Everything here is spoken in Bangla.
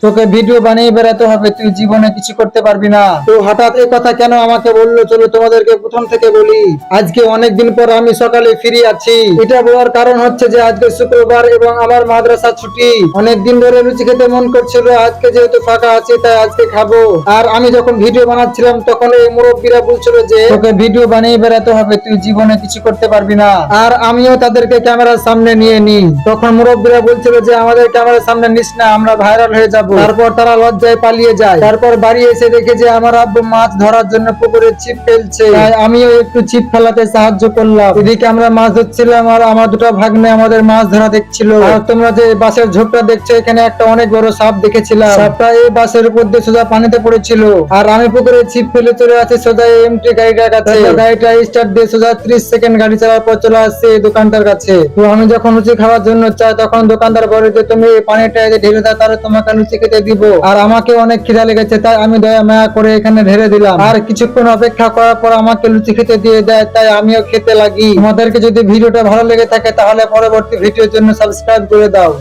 তোকে ভিডিও বানিয়ে বেড়াতে হবে, তুই জীবনে কিছু করতে পারবি না। তো হঠাৎ এই কথা কেন আমাকে বললো, চলো তোমাদেরকে প্রথম থেকে বলি। আজকে অনেকদিন পর আমি সকালে ফিরে আছি। এটা বলার কারণ হচ্ছে যে আজকে শুক্রবার এবং আমার মাদ্রাসা ছুটি। অনেকদিন ধরে লুচি খেতে মন করছিল, আজকে যেহেতু ফাঁকা আছে তাই আজকে খাবো। আর আমি যখন ভিডিও বানাচ্ছিলাম তখন এই মুরব্বীরা বলছিল যে তোকে ভিডিও বানিয়ে বেড়াতে হবে, তুই জীবনে কিছু করতে পারবি না। আর আমিও তাদেরকে ক্যামেরার সামনে নিয়ে নিই। তখন মুরব্বীরা বলছিল যে আমাদের ক্যামেরার সামনে নিস না, আমরা ভাইরাল হয়ে যাব। তারপর তারা লজ্জায় পালিয়ে যায়। তারপর বাড়ি এসে দেখে যে আমার আব্বু মাছ ধরার জন্য পুকুরে ছিপ ফেলছে, তাই আমিও একটু ছিপ ফেলাতে সাহায্য করলাম। এদিকে আমরা মাছ ধরছিলাম আর আমার দুটো ভাগ্নে আমাদের মাছ ধরা দেখছিল। আর তোমরা যে বাঁশের ঝোপটা দেখছো, এখানে একটা অনেক বড় সাপ দেখেছিলাম। সাপটা এই বাঁশের উপর দিয়ে সোজা পানিতে পড়েছিল। আর আমি পুকুরে ছিপ ফেলে চলে আসি সোজা এমটি গাড়িটার কাছে। গাড়িটা স্টার্ট দিয়ে সোজা 30 সেকেন্ড গাড়ি চালার পর চলে আসছে এই দোকানটার কাছে। তো আমি যখন লুচি খাওয়ার জন্য চাই তখন দোকানদার বলে যে তুমি এই পানিটা ঢেলে দাও, তাহলে তোমাকে লুচি খেতে দিব। আর আমাকে অনেক খিদা লেগেছে তাই আমি দয়া মায়া করে এখানে ঢেলে দিলাম। আর কিছুক্ষণ অপেক্ষা করার পর আমাকে লুচি খেতে দিয়ে দেয়, তাই আমিও খেতে লাগি। তোমাদেরকে যদি ভিডিওটা ভালো লেগে থাকে তাহলে পরবর্তী ভিডিওর জন্য সাবস্ক্রাইব করে দাও।